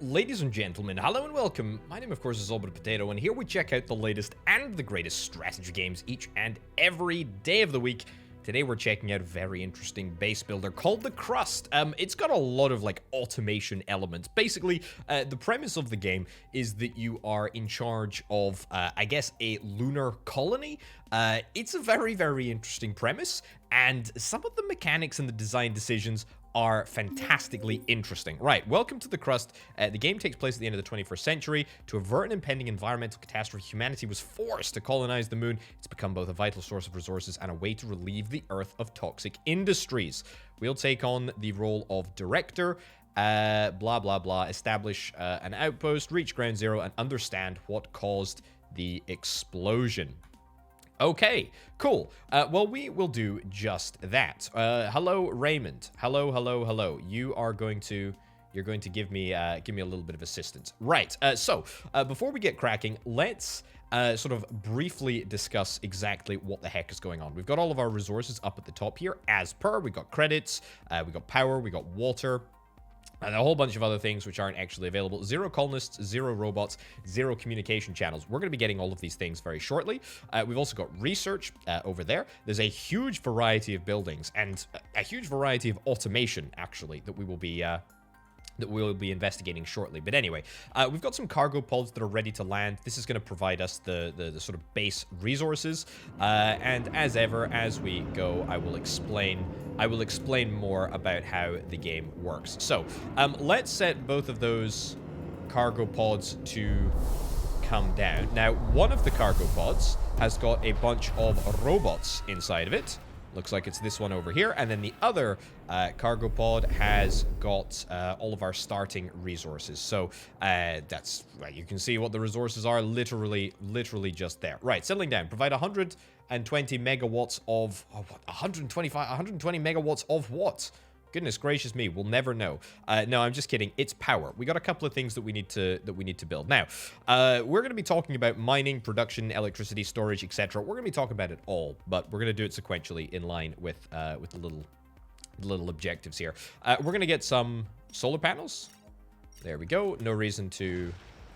Ladies and gentlemen, hello and welcome. My name, of course, is Albert Potato, and here we check out the latest and the greatest strategy games each and every day of the week. Today, we're checking out a very interesting base builder called the Crust. It's got a lot of, automation elements. Basically, the premise of the game is that you are in charge of, I guess, a lunar colony. It's a very, very interesting premise, and some of the mechanics and the design decisions are fantastically interesting. Right, welcome to the Crust. The game takes place at the end of the 21st century. To avert an impending environmental catastrophe, humanity was forced to colonize the moon. It's become both a vital source of resources and a way to relieve the Earth of toxic industries. We'll take on the role of director, blah, blah, blah, establish an outpost, reach ground zero, and understand what caused the explosion. Okay, cool. Well, we will do just that. Hello, Raymond. Hello. You're going to give me a little bit of assistance. Right. So before we get cracking, let's sort of briefly discuss exactly what the heck is going on. We've got all of our resources up at the top here, as per. We got credits, we got power, we got water, and a whole bunch of other things which aren't actually available. 0 colonists, 0 robots, 0 communication channels. We're going to be getting all of these things very shortly. We've also got research over there. There's a huge variety of buildings and a huge variety of automation, actually, that we will be investigating shortly. But anyway, we've got some cargo pods that are ready to land. This is going to provide us the sort of base resources. And as ever, as we go, I will explain more about how the game works. So, let's set both of those cargo pods to come down. Now, one of the cargo pods has got a bunch of robots inside of it. Looks like it's this one over here. And then the other cargo pod has got all of our starting resources. So that's right. You can see what the resources are literally just there. Right, settling down. Provide 120 megawatts of 120 megawatts of what? Goodness gracious me, we'll never know. No, I'm just kidding. It's power. We got a couple of things that we need to build. Now, we're going to be talking about mining, production, electricity, storage, etc. We're going to be talking about it all, but we're going to do it sequentially in line with the little objectives here. We're going to get some solar panels. There we go. No reason to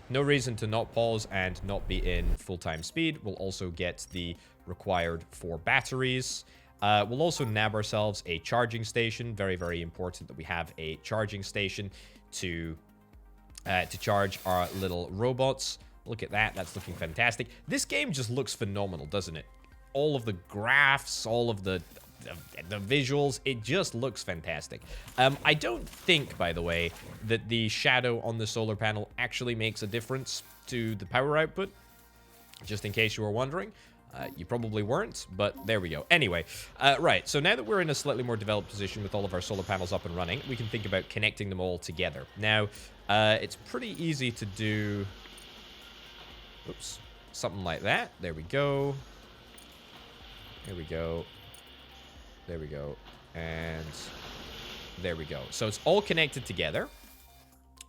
not pause and not be in full-time speed. We'll also get the required 4 batteries. We'll also nab ourselves a charging station. Very, very important that we have a charging station to charge our little robots. Look at that. That's looking fantastic. This game just looks phenomenal, doesn't it? All of the graphs, all of the visuals, it just looks fantastic. I don't think, by the way, that the shadow on the solar panel actually makes a difference to the power output, just in case you were wondering. You probably weren't, but there we go. Anyway, right, so now that we're in a slightly more developed position with all of our solar panels up and running, we can think about connecting them all together. Now, it's pretty easy to do... Oops. Something like that. There we go. There we go. There we go. And there we go. So it's all connected together.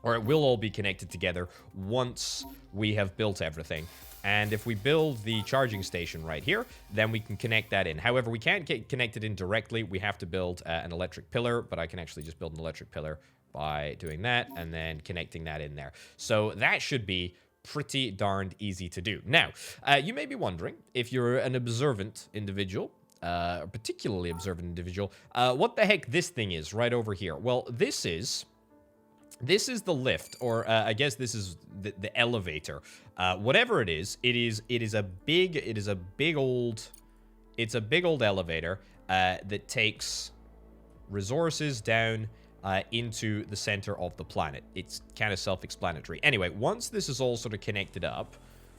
Or it will all be connected together once we have built everything. And if we build the charging station right here, then we can connect that in. However, we can't get connected in directly. We have to build an electric pillar, but I can actually just build an electric pillar by doing that and then connecting that in there. So that should be pretty darned easy to do. Now, you may be wondering, if you're an observant individual, a particularly observant individual, what the heck this thing is right over here. Well, this is the lift, or I guess this is the elevator. Whatever it is a big old elevator that takes resources down into the center of the planet. It's kind of self-explanatory. Anyway, once this is all sort of connected up,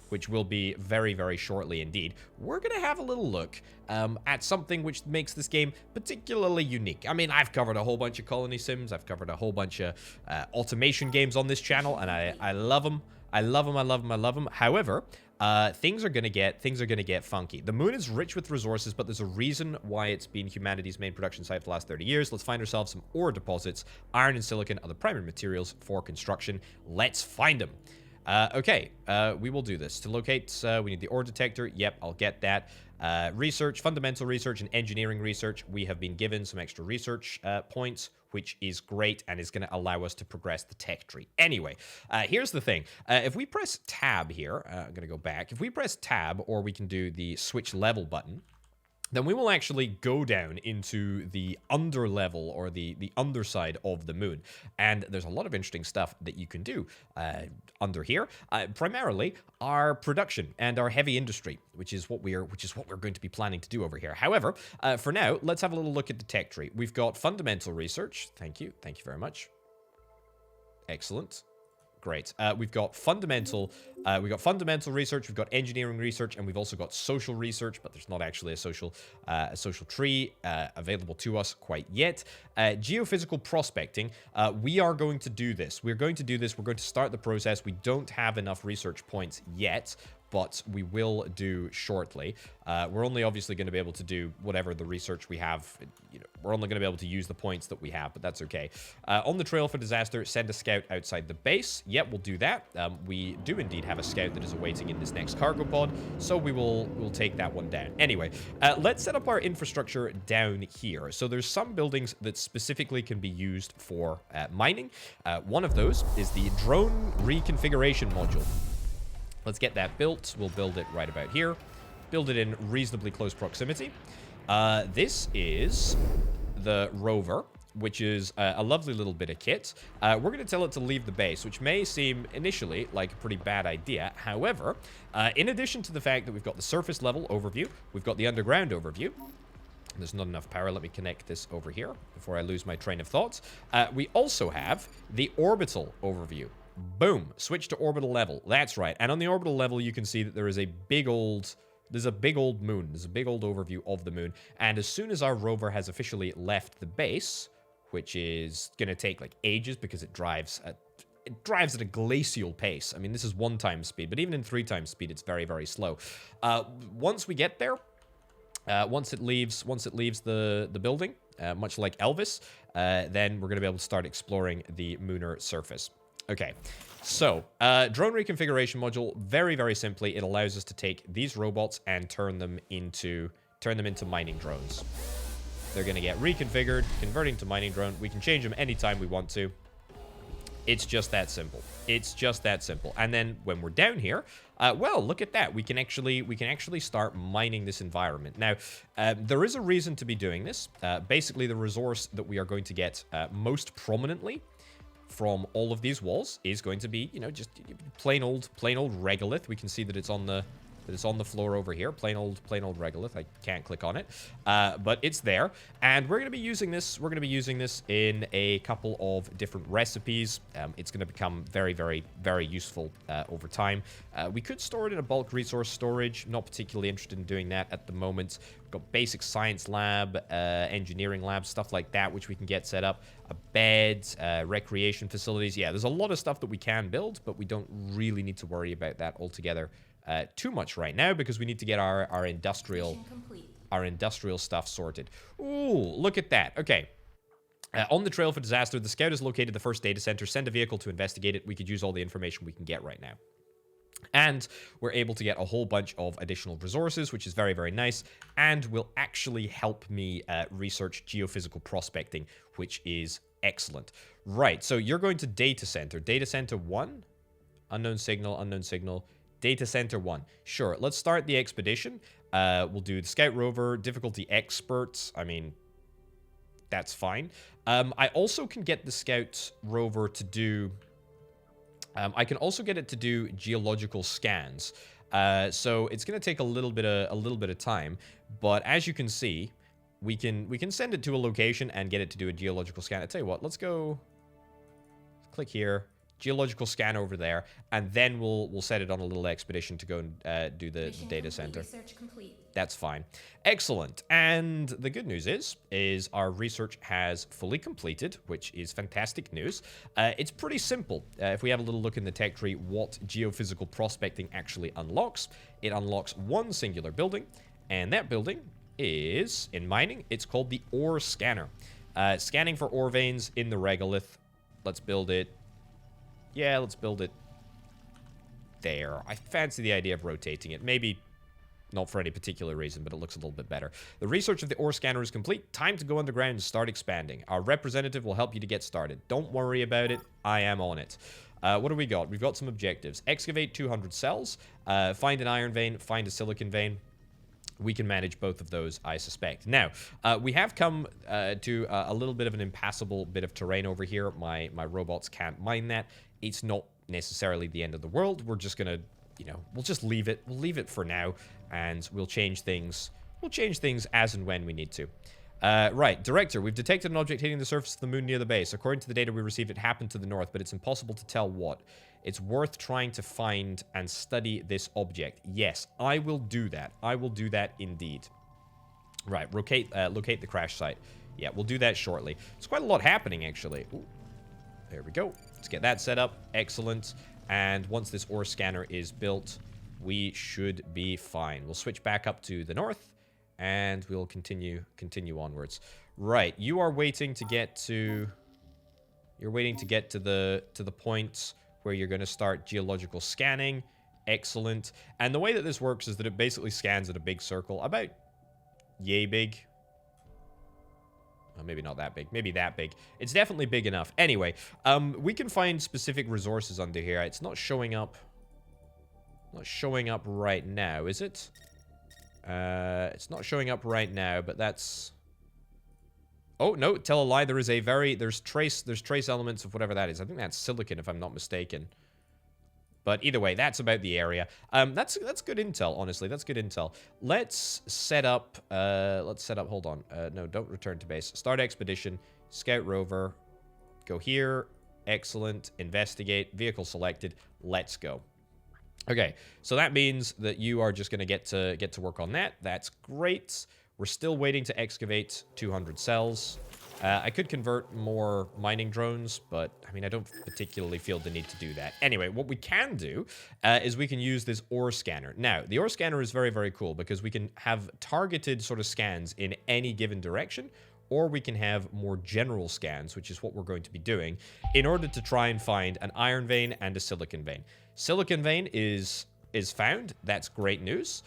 which will be very, very shortly indeed, we're going to have a little look at something which makes this game particularly unique. I mean, I've covered a whole bunch of colony sims. I've covered a whole bunch of automation games on this channel, and I love them. I love them. However, things are gonna get funky. The moon is rich with resources, but there's a reason why it's been humanity's main production site for the last 30 years. Let's find ourselves some ore deposits. Iron and silicon are the primary materials for construction. Let's find them. Okay, we will do this. To locate, we need the ore detector. Yep, I'll get that. Research, fundamental research, and engineering research. We have been given some extra research points, which is great and is going to allow us to progress the tech tree. Anyway, here's the thing. If we press tab here, I'm going to go back. If we press tab, or we can do the switch level button, then we will actually go down into the under level, or the underside of the moon. And there's a lot of interesting stuff that you can do under here. Primarily our production and our heavy industry, which is what we're going to be planning to do over here. However, for now, let's have a little look at the tech tree. We've got fundamental research. Thank you very much. Excellent. Great. We've got fundamental research, we've got engineering research, and we've also got social research, but there's not actually a social tree available to us quite yet. Geophysical prospecting, we are going to do this. We're going to start the process. We don't have enough research points yet, but we will do shortly. We're only obviously going to be able to do whatever the research we have. We're only going to be able to use the points that we have, but that's okay. On the trail for disaster, send a scout outside the base. Yep, we'll do that. We do indeed have a scout that is awaiting in this next cargo pod, so we'll take that one down. Anyway, let's set up our infrastructure down here. So there's some buildings that specifically can be used for mining. One of those is the drone reconfiguration module. Let's get that built. We'll build it right about here. Build it in reasonably close proximity. This is the rover, which is a lovely little bit of kit. We're going to tell it to leave the base, which may seem initially like a pretty bad idea. However, in addition to the fact that we've got the surface level overview, we've got the underground overview. There's not enough power. Let me connect this over here before I lose my train of thoughts. We also have the orbital overview. Boom. Switch to orbital level. That's right. And on the orbital level, you can see that there is a big old... There's a big old moon. There's a big old overview of the moon. And as soon as our rover has officially left the base, which is going to take like ages because it drives at a glacial pace. I mean, this is 1 times speed, but even in 3 times speed, it's very, very slow. Once we get there, once it leaves the building, much like Elvis, then we're going to be able to start exploring the lunar surface. Okay, so drone reconfiguration module, very, very simply, it allows us to take these robots and turn them into mining drones. They're going to get reconfigured, converting to mining drone. We can change them anytime we want to. It's just that simple. It's just that simple. And then when we're down here, well, look at that. We can actually start mining this environment. Now, there is a reason to be doing this. Basically, the resource that we are going to get most prominently from all of these walls is going to be, just plain old regolith. We can see that it's on the floor over here. Plain old regolith. I can't click on it, but it's there, and we're going to be using this. We're going to be using this in a couple of different recipes. It's going to become very, very, very useful over time. We could store it in a bulk resource storage. Not particularly interested in doing that at the moment. We've got basic science lab, engineering lab, stuff like that, which we can get set up. A bed, recreation facilities. Yeah, there's a lot of stuff that we can build, but we don't really need to worry about that altogether too much right now, because we need to get our industrial stuff sorted. Ooh, look at that. Okay. On the trail for disaster, the scout has located the first data center. Send a vehicle to investigate it. We could use all the information we can get right now. And we're able to get a whole bunch of additional resources, which is very, very nice, and will actually help me research geophysical prospecting, which is excellent. Right, so you're going to data center. Data center 1, unknown signal. Data center 1. Sure, let's start the expedition. We'll do the scout rover, difficulty experts. I mean, that's fine. I also can get the scout rover to do... I can also get it to do geological scans. So it's going to take a little bit of time, but as you can see, we can send it to a location and get it to do a geological scan. I tell you what, let's go click here, geological scan over there, and then we'll set it on a little expedition to go and do the data center. Research complete. That's fine. Excellent. And the good news is our research has fully completed, which is fantastic news. It's pretty simple. If we have a little look in the tech tree, what geophysical prospecting actually unlocks, it unlocks one singular building, and that building is, in mining, it's called the ore scanner. Scanning for ore veins in the regolith. Let's build it. Yeah, let's build it there. I fancy the idea of rotating it. Maybe Not for any particular reason, but it looks a little bit better. The research of the ore scanner is complete. Time to go underground and start expanding. Our representative will help you to get started. Don't worry about it. I am on it. What do we got? We've got some objectives. Excavate 200 cells. Find an iron vein. Find a silicon vein. We can manage both of those, I suspect. Now, we have come to a little bit of an impassable bit of terrain over here. My robots can't mine that. It's not necessarily the end of the world. We're just gonna, you know, we'll just leave it. We'll leave it for now, and we'll change things. We'll change things as and when we need to. Right, Director, we've detected an object hitting the surface of the moon near the base. According to the data we received, it happened to the north, but it's impossible to tell what. It's worth trying to find and study this object. Yes, I will do that. I will do that indeed. Right, locate the crash site. Yeah, we'll do that shortly. There's quite a lot happening, actually. Ooh, there we go. Let's get that set up. Excellent. And once this ore scanner is built, we should be fine. We'll switch back up to the north, and we'll continue onwards. Right, you are waiting to get to... You're waiting to get to the point where you're going to start geological scanning. Excellent. And the way that this works is that it basically scans at a big circle, about yay big. Well, maybe not that big. Maybe that big. It's definitely big enough. Anyway, we can find specific resources under here. It's not showing up. Not showing up right now, is it? It's not showing up right now, but that's... Oh, no, tell a lie. There is a there's trace elements of whatever that is. I think that's silicon, if I'm not mistaken. But either way, that's about the area. That's good intel, honestly. That's good intel. Let's set up, hold on. No, don't return to base. Start expedition, scout rover, go here. Excellent. Investigate, vehicle selected. Let's go. Okay, so that means that you are just going to get to work on that. That's great. We're still waiting to excavate 200 cells. I could convert more mining drones, but, I mean, I don't particularly feel the need to do that. Anyway, what we can do is we can use this ore scanner. Now, the ore scanner is very, very cool because we can have targeted sort of scans in any given direction, or we can have more general scans, which is what we're going to be doing, in order to try and find an iron vein and a silicon vein. Silicon vein is found. That's great news.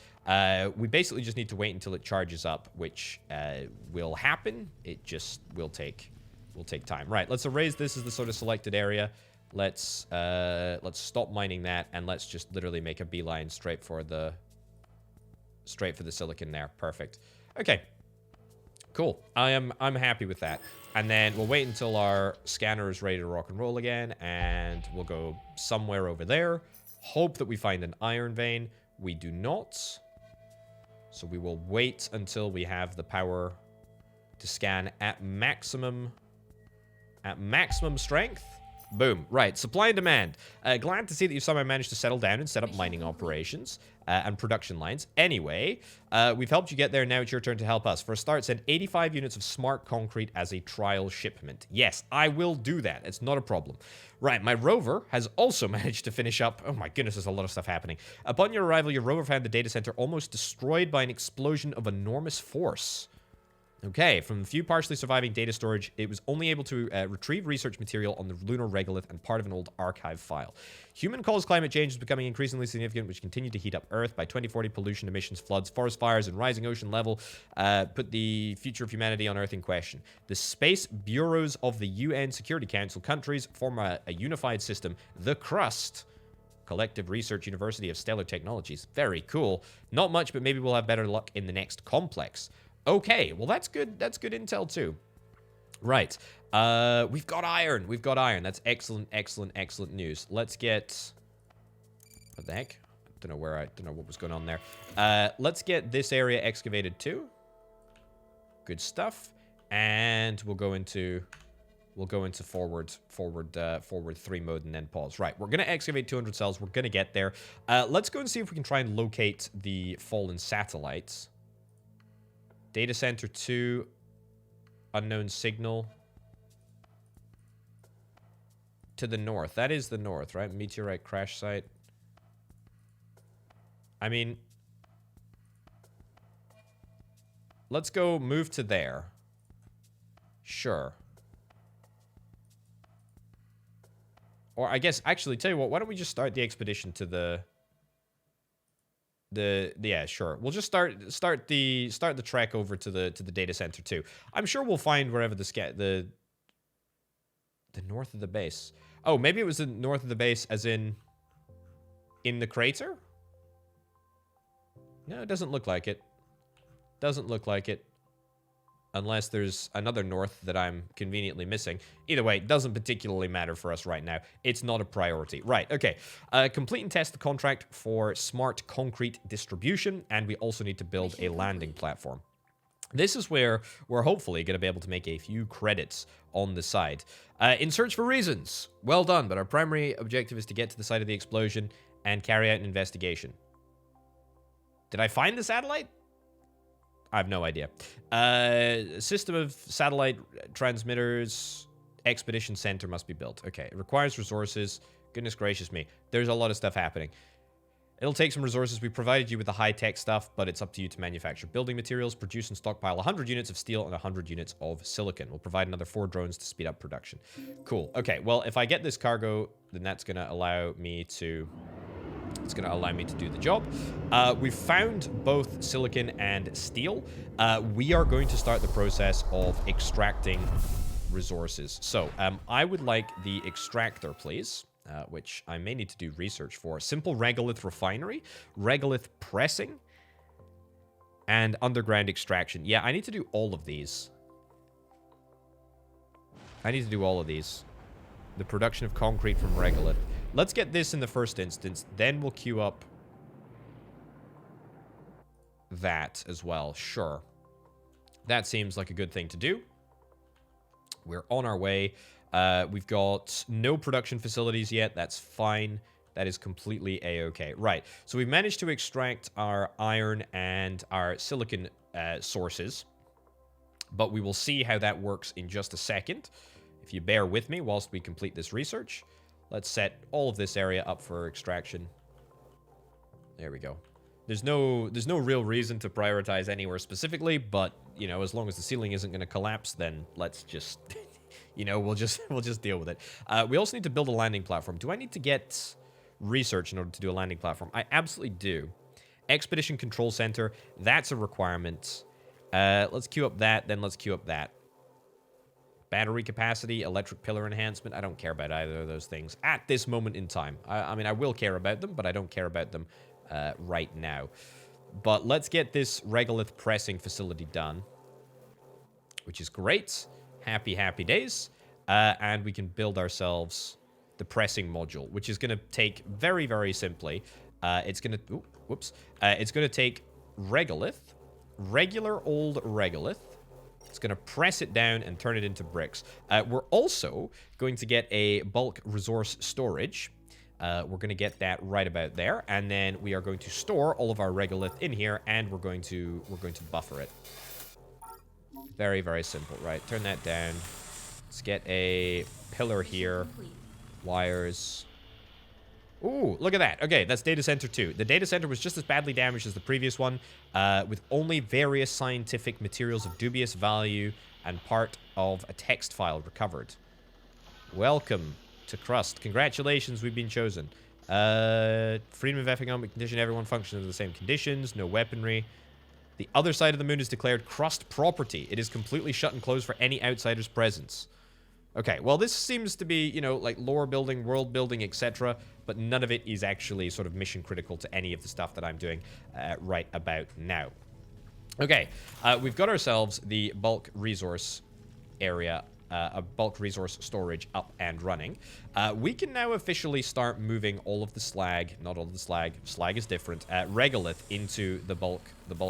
We basically just need to wait until it charges up, which will happen. It just will take time. Right, let's erase this as the sort of selected area. Let's stop mining that, and let's just literally make a beeline straight for the silicon there. Perfect. Okay. Cool. I'm happy with that. And then we'll wait until our scanner is ready to rock and roll again, and we'll go somewhere over there. Hope that we find an iron vein. We do not. So we will wait until we have the power to scan at maximum strength. Boom. Right. Supply and demand. Glad to see that you've somehow managed to settle down and set up mining operations and production lines. Anyway, we've helped you get there. Now it's your turn to help us. For a start, send 85 units of smart concrete as a trial shipment. Yes, I will do that. It's not a problem. Right, my rover has also managed to finish up. Oh my goodness, there's a lot of stuff happening. Upon your arrival, your rover found the data center almost destroyed by an explosion of enormous force. Okay, from the few partially surviving data storage, it was only able to retrieve research material on the lunar regolith and part of an old archive file. Human-caused climate change is becoming increasingly significant, which continued to heat up Earth. By 2040, pollution, emissions, floods, forest fires, and rising ocean level put the future of humanity on Earth in question. The space bureaus of the UN Security Council countries form a unified system, the Crust. Collective Research University of Stellar Technologies. Very cool. Not much, but maybe we'll have better luck in the next complex. Okay, well, that's good. That's good intel, too. Right. We've got iron. We've got iron. That's excellent, excellent, excellent news. Let's get... What the heck? I don't know what was going on there. Let's get this area excavated, too. Good stuff. And we'll go into forward 3 mode and then pause. Right, we're going to excavate 200 cells. We're going to get there. Let's go and see if we can try and locate the fallen satellites. Data center 2, unknown signal. To the north. That is the north, right? Meteorite crash site. I mean, let's go move to there. Sure. Or I guess, actually, tell you what, why don't we just start the expedition to the... Yeah, sure. We'll just start the trek over to the data center too. I'm sure we'll find wherever the north of the base. Oh, maybe it was the north of the base, as in the crater? No, it doesn't look like it. Doesn't look like it. Unless there's another north that I'm conveniently missing. Either way, it doesn't particularly matter for us right now. It's not a priority. Right, okay. Complete and test the contract for smart concrete distribution, and we also need to build a landing platform. This is where we're hopefully going to be able to make a few credits on the side. In search for reasons. Well done, but our primary objective is to get to the site of the explosion and carry out an investigation. Did I find the satellite? I have no idea. System of satellite transmitters. Expedition center must be built. Okay, it requires resources. Goodness gracious me. There's a lot of stuff happening. It'll take some resources. We provided you with the high-tech stuff, but it's up to you to manufacture building materials, produce and stockpile 100 units of steel and 100 units of silicon. We'll provide another 4 drones to speed up production. Cool. Okay, well, if I get this cargo, then that's going to allow me to... It's going to allow me to do the job. We've found both silicon and steel. We are going to start the process of extracting resources. So, I would like the extractor, please, which I may need to do research for. Simple regolith refinery, regolith pressing, and underground extraction. Yeah, I need to do all of these. I need to do all of these. The production of concrete from regolith. Let's get this in the first instance, then we'll queue up that as well. Sure. That seems like a good thing to do. We're on our way. We've got no production facilities yet. That's fine. That is completely a-okay. Right. So we've managed to extract our iron and our silicon sources, but we will see how that works in just a second. If you bear with me whilst we complete this research. Let's set all of this area up for extraction. There we go. There's no real reason to prioritize anywhere specifically, but, you know, as long as the ceiling isn't going to collapse, then let's just, you know, we'll just deal with it. We also need to build a landing platform. Do I need to get research in order to do a landing platform? I absolutely do. Expedition Control Center, that's a requirement. Let's queue up that, then let's queue up that. Battery capacity, electric pillar enhancement. I don't care about either of those things at this moment in time. I mean, I will care about them, but I don't care about them right now. But let's get this regolith pressing facility done, which is great. Happy, happy days. And we can build ourselves the pressing module, which is going to take very, very simply. It's going to... whoops. It's going to take regolith, regular old regolith. It's going to press it down and turn it into bricks. We're also going to get a bulk resource storage. We're going to get that right about there, and then we are going to store all of our regolith in here, and we're going to buffer it. Very, very simple. Right, turn that down. Let's get a pillar here. Wires. Ooh, look at that. Okay, that's Data Center 2. The Data Center was just as badly damaged as the previous one, with only various scientific materials of dubious value and part of a text file recovered. Welcome to Crust. Congratulations, we've been chosen. Freedom of economic condition, everyone functions under the same conditions, no weaponry. The other side of the moon is declared Crust property. It is completely shut and closed for any outsider's presence. Okay, well, this seems to be, you know, like lore building, world building, etc., but none of it is actually sort of mission critical to any of the stuff that I'm doing right about now. Okay, we've got ourselves the bulk resource area, a bulk resource storage up and running. We can now officially start moving all of the slag, not all of the slag is different, regolith into the bulk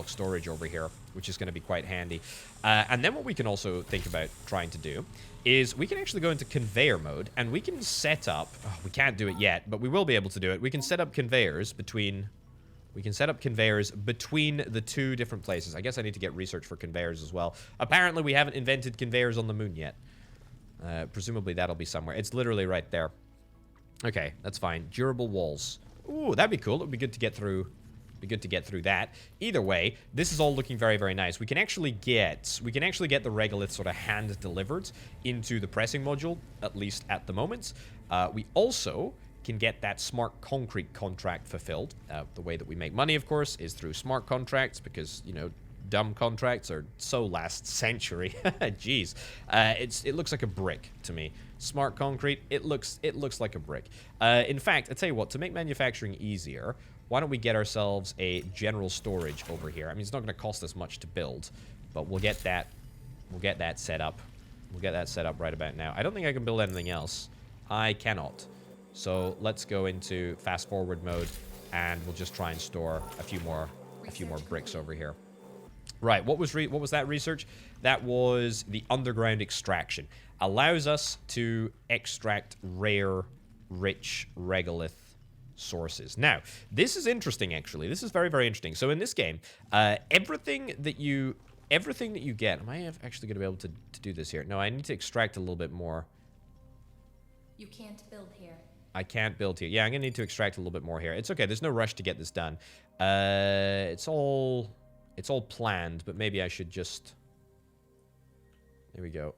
storage over here, which is going to be quite handy. And then what we can also think about trying to do is we can actually go into conveyor mode, and we can set up... Oh, we can't do it yet, but we will be able to do it. We can set up conveyors between... the two different places. I guess I need to get research for conveyors as well. Apparently, we haven't invented conveyors on the moon yet. Presumably, that'll be somewhere. It's literally right there. Okay, that's fine. Durable walls. Ooh, that'd be cool. It would be good to get through... that. Either way, this is all looking very, very nice. We can actually get the regolith sort of hand delivered into the pressing module, at least at the moment. We also can get that smart concrete contract fulfilled. The way that we make money, of course, is through smart contracts because, you know, dumb contracts are so last century. Jeez. It looks like a brick to me. Smart concrete, it looks like a brick. In fact, I tell you what, to make manufacturing easier, why don't we get ourselves a general storage over here? I mean, it's not going to cost us much to build, but we'll get that set up. We'll get that set up right about now. I don't think I can build anything else. I cannot. So let's go into fast forward mode, and we'll just try and store a few more bricks over here. Right, what was that research? That was the underground extraction. Allows us to extract rare, rich regolith sources. Now, this is interesting, actually. This is very, very interesting. So in this game, everything that you get... Am I actually going to be able to do this here? No, I need to extract a little bit more. You can't build here. I can't build here. Yeah, I'm going to need to extract a little bit more here. It's okay. There's no rush to get this done. It's all planned, but maybe I should just... There we go.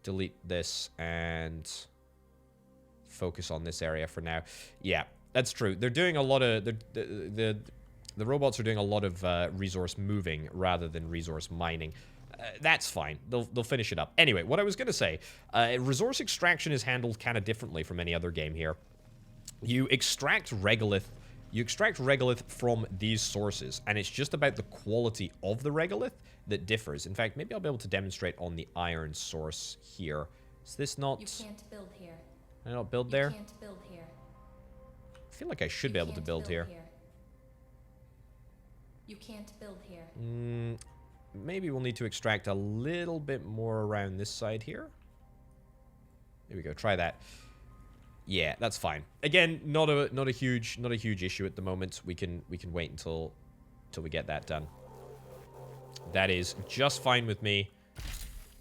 Delete this and focus on this area for now. Yeah, that's true. They're doing a lot of... The robots are doing a lot of resource moving rather than resource mining. That's fine. They'll finish it up. Anyway, what I was going to say, resource extraction is handled kind of differently from any other game here. You extract regolith from these sources, and it's just about the quality of the regolith that differs. In fact, maybe I'll be able to demonstrate on the iron source here. Is this not... You can't build here. Can I not build there? You can't build here. I feel like I should be able to build here. You can't build here. Maybe we'll need to extract a little bit more around this side here. There we go. Try that. Yeah, that's fine. Again, not a huge issue at the moment. We can wait until we get that done. That is just fine with me.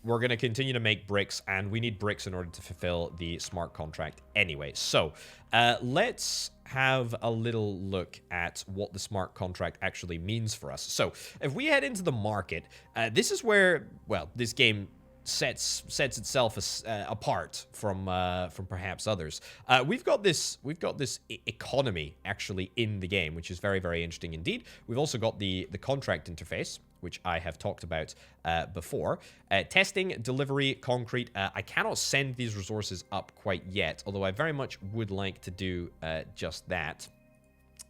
We're going to continue to make bricks, and we need bricks in order to fulfill the smart contract anyway. So, let's have a little look at what the smart contract actually means for us. So, if we head into the market, this is where, well, this game sets itself apart from perhaps others. We've got this economy actually in the game, which is very, very interesting indeed. We've also got the contract interface, which I have talked about before. Testing, delivery, concrete. I cannot send these resources up quite yet, although I very much would like to do just that.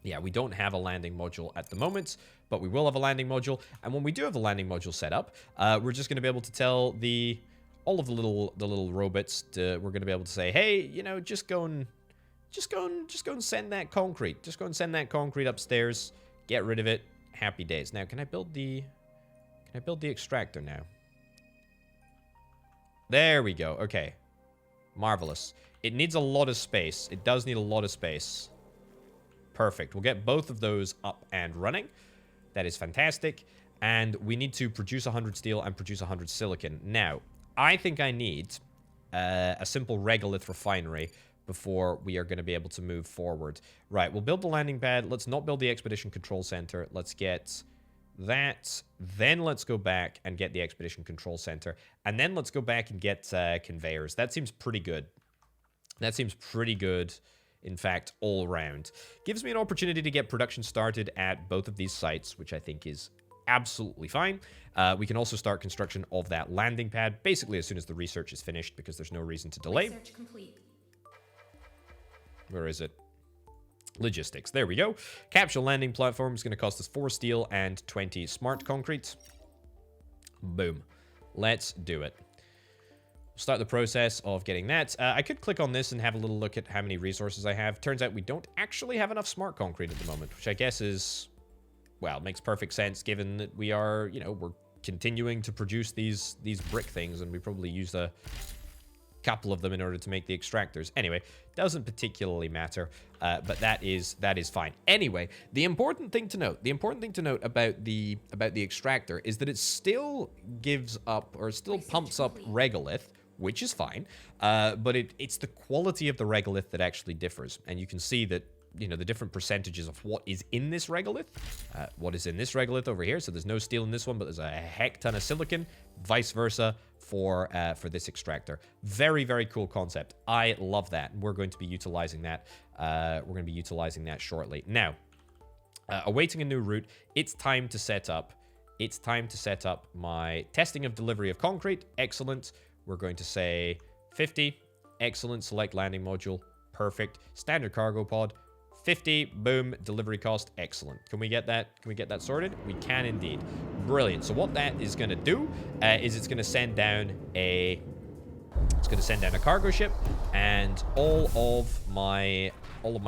Yeah, we don't have a landing module at the moment, but we will have a landing module. And when we do have the landing module set up, we're just going to be able to tell all of the little robots. We're going to be able to say, hey, you know, just go and send that concrete. Just go and send that concrete upstairs. Get rid of it. Happy days. Now, can I build the extractor now? There we go. Okay. Marvelous. It needs a lot of space. It does need a lot of space. Perfect. We'll get both of those up and running. That is fantastic. And we need to produce 100 steel and produce 100 silicon. Now, I think I need a simple regolith refinery before we are going to be able to move forward. Right, we'll build the landing pad. Let's not build the expedition control center. Let's get that. Then let's go back and get the expedition control center. And then let's go back and get conveyors. That seems pretty good. That seems pretty good, in fact, all around. Gives me an opportunity to get production started at both of these sites, which I think is absolutely fine. We can also start construction of that landing pad, basically as soon as the research is finished, because there's no reason to delay. Research complete. Where is it? Logistics. There we go. Capsule landing platform is going to cost us 4 steel and 20 smart concrete. Boom. Let's do it. Start the process of getting that. I could click on this and have a little look at how many resources I have. Turns out we don't actually have enough smart concrete at the moment, which I guess is, well, makes perfect sense given that we are, you know, we're continuing to produce these brick things, and we probably used a couple of them in order to make the extractors. Anyway, doesn't particularly matter, but that is fine. Anyway, the important thing to note about the extractor is that it still gives up, or still pumps up regolith, which is fine, but it's the quality of the regolith that actually differs, and you can see that, you know, the different percentages of what is in this regolith. What is in this regolith over here? So there's no steel in this one, but there's a heck ton of silicon. Vice versa this extractor. Very, very cool concept. I love that. We're going to be utilizing that. Shortly. Now, awaiting a new route. It's time to set up. It's time to set up my testing of delivery of concrete. Excellent. We're going to say 50. Excellent. Select landing module. Perfect. Standard cargo pod. 50. Boom. Delivery cost. Excellent. Can we get that? Can we get that sorted? We can indeed. Brilliant. So what that is going to do is it's going to send down a cargo ship, and all of my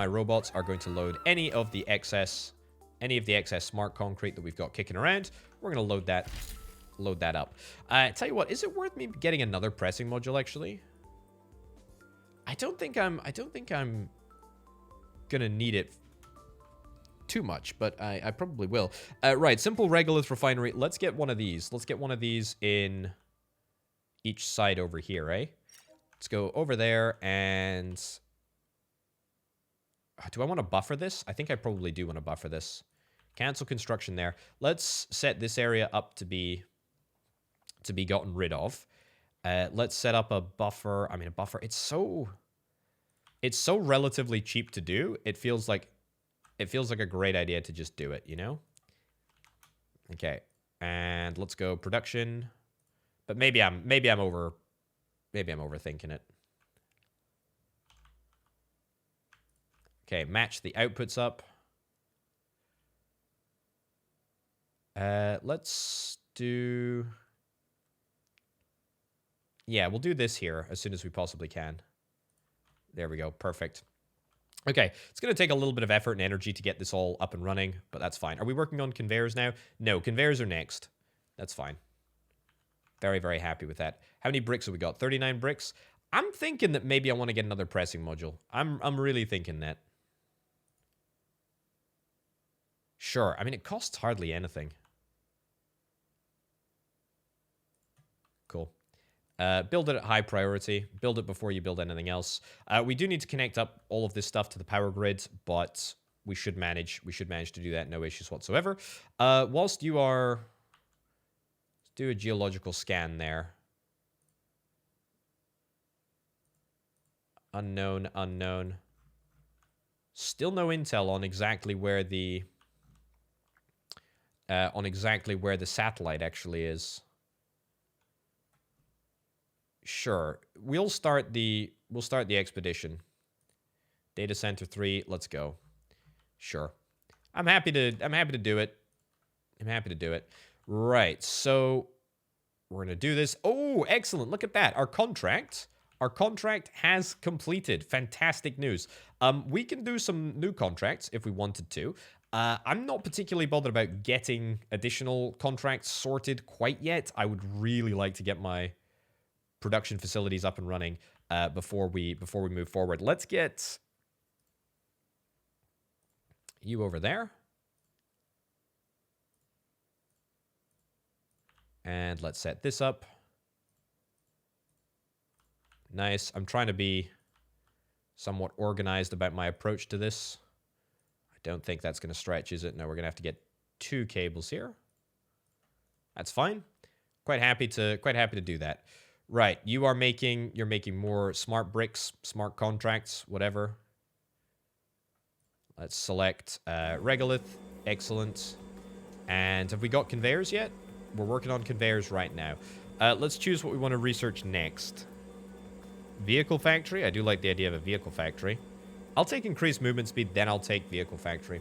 robots are going to load any of the excess smart concrete that we've got kicking around. We're going to load that up. Tell you what, is it worth me getting another pressing module actually? I don't think I'm gonna need it too much, but I probably will. Right, simple regolith refinery. Let's get one of these. Let's get one of these in each side over here, eh? Let's go over there and... do I want to buffer this? I think I probably do want to buffer this. Cancel construction there. Let's set this area up to be gotten rid of. Let's set up a buffer. I mean, a buffer. It's so relatively cheap to do. It feels like a great idea to just do it, you know? Okay. And let's go production. But maybe I'm overthinking it. Okay, match the outputs up. Let's do... Yeah, we'll do this here as soon as we possibly can. There we go. Perfect. Okay, it's going to take a little bit of effort and energy to get this all up and running, but that's fine. Are we working on conveyors now? No, conveyors are next. That's fine. Very, very happy with that. How many bricks have we got? 39 bricks. I'm thinking that maybe I want to get another pressing module. I'm really thinking that. Sure. I mean, it costs hardly anything. Cool. Build it at high priority. Build it before you build anything else. We do need to connect up all of this stuff to the power grid, but we should manage. We should manage to do that. No issues whatsoever. Whilst you are... Let's do a geological scan there. Unknown, unknown. Still no intel on exactly where the... satellite actually is. Sure. We'll start the expedition. Data center 3, let's go. Sure. I'm happy to do it. I'm happy to do it. Right. So we're going to do this. Oh, excellent. Look at that. Our contract has completed. Fantastic news. We can do some new contracts if we wanted to. I'm not particularly bothered about getting additional contracts sorted quite yet. I would really like to get my production facilities up and running before we move forward. Let's get you over there. And let's set this up. Nice. I'm trying to be somewhat organized about my approach to this. I don't think that's going to stretch, is it? No, we're going to have to get 2 cables here. That's fine. Quite happy to do that. Right, you're making more smart bricks, smart contracts, whatever. Let's select regolith. Excellent. And have we got conveyors yet? We're working on conveyors right now. Let's choose what we want to research next. Vehicle factory. I do like the idea of a vehicle factory. I'll take increased movement speed, then I'll take vehicle factory.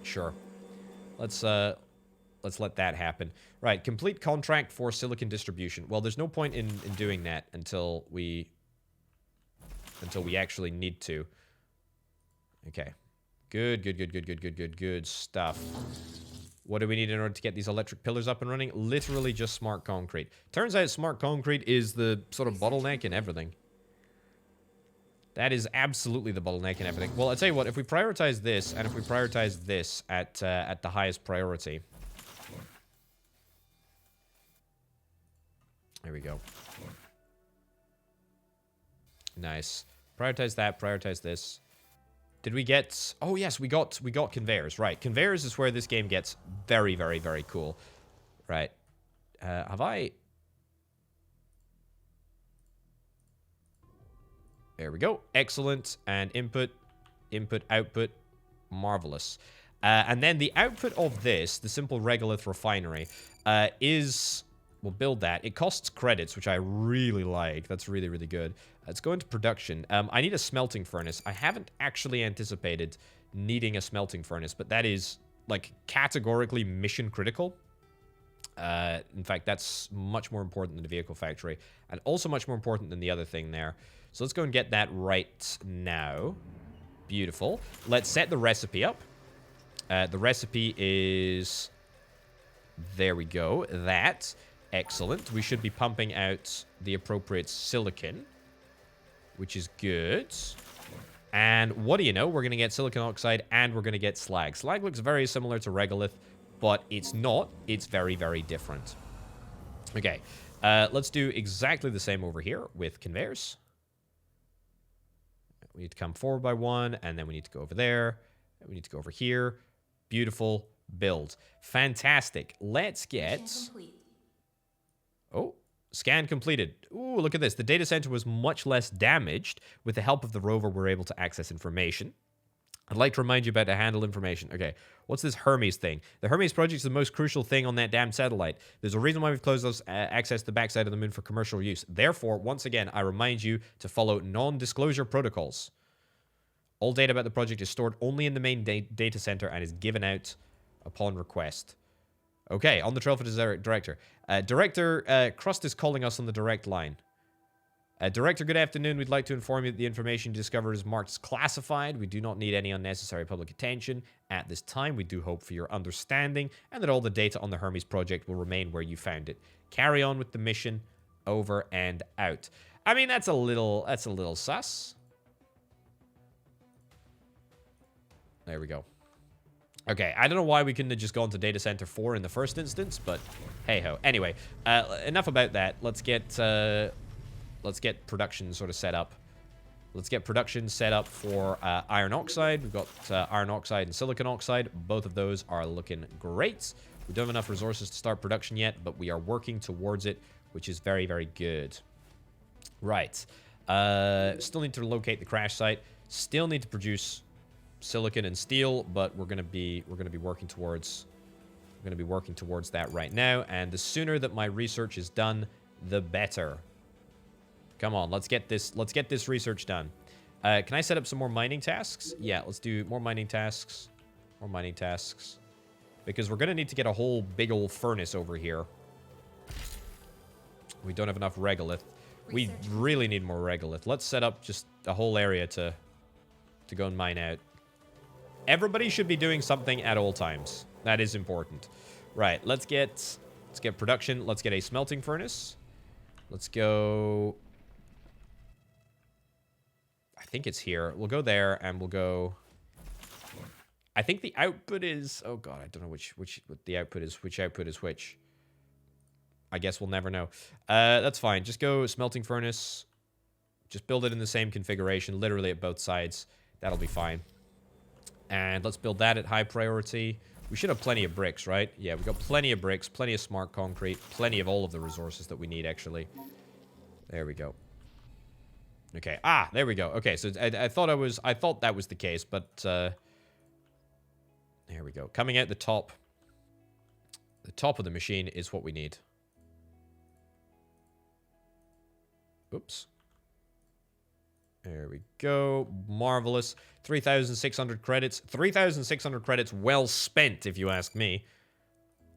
Sure. Let's let that happen. Right, complete contract for silicon distribution. Well, there's no point in doing that until we actually need to. Okay. Good stuff. What do we need in order to get these electric pillars up and running? Literally just smart concrete. Turns out smart concrete is the sort of bottleneck in everything. That is absolutely the bottleneck in everything. Well, I'll tell you what, if we prioritize this, and if we prioritize this at the highest priority... There we go. Nice. Prioritize that, prioritize this. Did we get... Oh, yes, we got conveyors. Right, conveyors is where this game gets very, very, very cool. Right. Have I... There we go. Excellent. And input, input, output. Marvelous. And then the output of this, the simple regolith refinery, is... We'll build that. It costs credits, which I really like. That's really, really good. Let's go into production. I need a smelting furnace. I haven't actually anticipated needing a smelting furnace, but that is, like, categorically mission critical. In fact, that's much more important than the vehicle factory, and also much more important than the other thing there. So let's go and get that right now. Beautiful. Let's set the recipe up. The recipe is... There we go. That... Excellent. We should be pumping out the appropriate silicon, which is good. And what do you know? We're going to get silicon oxide and we're going to get slag. Slag looks very similar to regolith, but it's not. It's very, very different. Okay. Let's do exactly the same over here with conveyors. We need to come forward by one, and then we need to go over there. And we need to go over here. Beautiful build. Fantastic. Let's get... Oh, scan completed. Ooh, look at this. The data center was much less damaged. With the help of the rover, we're able to access information. I'd like to remind you about to handle information. Okay, what's this Hermes thing? The Hermes project is the most crucial thing on that damn satellite. There's a reason why we've closed those access to the backside of the moon for commercial use. Therefore, once again, I remind you to follow non-disclosure protocols. All data about the project is stored only in the main data center and is given out upon request. Okay, on the trail for the director. Director, Crust is calling us on the direct line. Director, good afternoon. We'd like to inform you that the information you discovered is marked as classified. We do not need any unnecessary public attention at this time. We do hope for your understanding and that all the data on the Hermes project will remain where you found it. Carry on with the mission. Over and out. I mean, that's a little sus. There we go. Okay, I don't know why we couldn't have just gone to Data Center 4 in the first instance, but hey-ho. Anyway, enough about that. Let's get production sort of set up. Let's get production set up for iron oxide. We've got iron oxide and silicon oxide. Both of those are looking great. We don't have enough resources to start production yet, but we are working towards it, which is very, very good. Right. Still need to locate the crash site. Still need to produce silicon and steel, but we're gonna be working towards that right now. And the sooner that my research is done, the better. Come on, let's get this research done. Can I set up some more mining tasks? Yeah, let's do more mining tasks. More mining tasks. Because we're gonna need to get a whole big old furnace over here. We don't have enough regolith. We really need more regolith. Let's set up just a whole area to go and mine out. Everybody should be doing something at all times. That is important. Right, let's get production. Let's get a smelting furnace. Let's go... I think it's here. We'll go there, and we'll go... I think the output is... Oh, God, I don't know what the output is. Which output is which. I guess we'll never know. That's fine. Just go smelting furnace. Just build it in the same configuration, literally at both sides. That'll be fine. And let's build that at high priority. We should have plenty of bricks, right? Yeah, we've got plenty of bricks, plenty of smart concrete, plenty of all of the resources that we need, actually. There we go. Okay. Ah, there we go. Okay, so I thought that was the case, but there we go. Coming out the top of the machine is what we need. Oops. There we go. Marvelous. 3,600 credits. 3,600 credits well spent, if you ask me.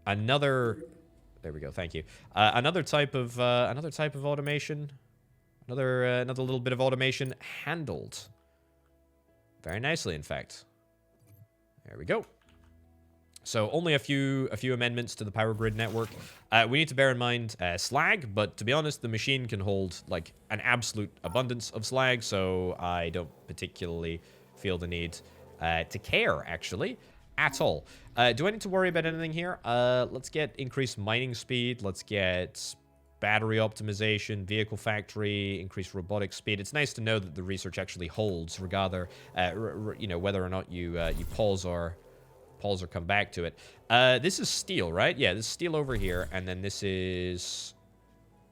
Another... There we go. Thank you. Another type of automation. Another little bit of automation handled. Very nicely, in fact. There we go. So only a few amendments to the power grid network. We need to bear in mind slag, but to be honest, the machine can hold like an absolute abundance of slag, so I don't particularly feel the need to care, actually, at all. Do I need to worry about anything here? Let's get increased mining speed. Let's get battery optimization, vehicle factory, increased robotic speed. It's nice to know that the research actually holds, regardless, you know, whether or not you pause or come back to it. This is steel, right? Yeah, this is steel over here, and then this is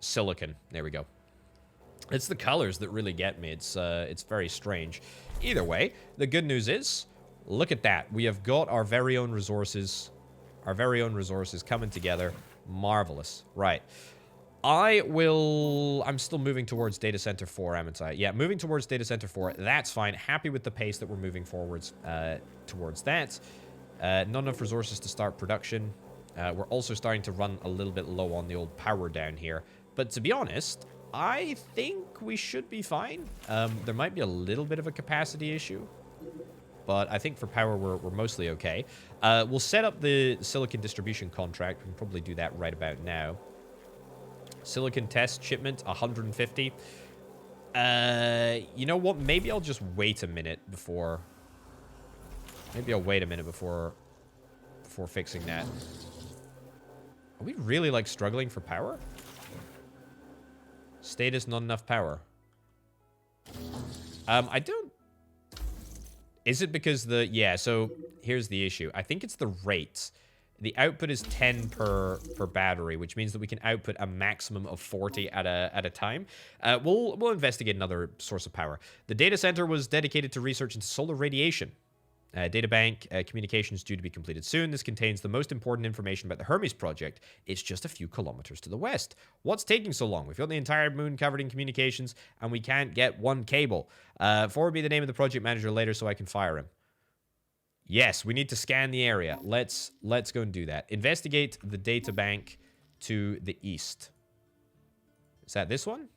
silicon. There we go. It's the colors that really get me. It's very strange. Either way, the good news is, look at that. We have got our very own resources. Our very own resources coming together. Marvelous. Right. I'm still moving towards Data Center 4, haven't I? Yeah, moving towards Data Center 4. That's fine. Happy with the pace that we're moving forwards towards that. Not enough resources to start production. We're also starting to run a little bit low on the old power down here. But to be honest, I think we should be fine. There might be a little bit of a capacity issue. But I think for power, we're mostly okay. We'll set up the silicon distribution contract. We can probably do that right about now. Silicon test shipment, 150. You know what? Maybe I'll just wait a minute before... Maybe I'll wait a minute before fixing that. Are we really, like, struggling for power? Status, not enough power. I don't... Is it because the... Yeah, so here's the issue. I think it's the rates. The output is 10 per battery, which means that we can output a maximum of 40 at a time. We'll investigate another source of power. The data center was dedicated to research into solar radiation. Data bank communications due to be completed soon. This contains the most important information about the Hermes project. It's just a few kilometers to the west. What's taking so long? We've got the entire moon covered in communications, and we can't get one cable. Forward me the name of the project manager later so I can fire him. Yes, we need to scan the area. Let's go and do that. Investigate the data bank to the east. Is that this one?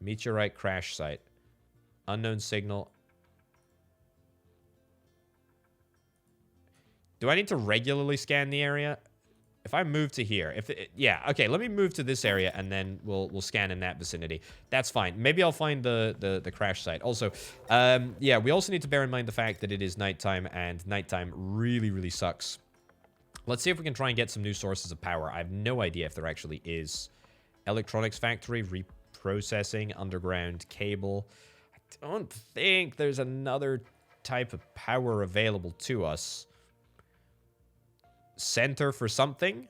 Meteorite crash site. Unknown signal. Do I need to regularly scan the area? If I move to here, yeah, okay, let me move to this area and then we'll scan in that vicinity. That's fine. Maybe I'll find the crash site. Also, yeah, we also need to bear in mind the fact that it is nighttime and nighttime really, really sucks. Let's see if we can try and get some new sources of power. I have no idea if there actually is. Electronics factory, reprocessing, underground cable. I don't think there's another type of power available to us. Center for something,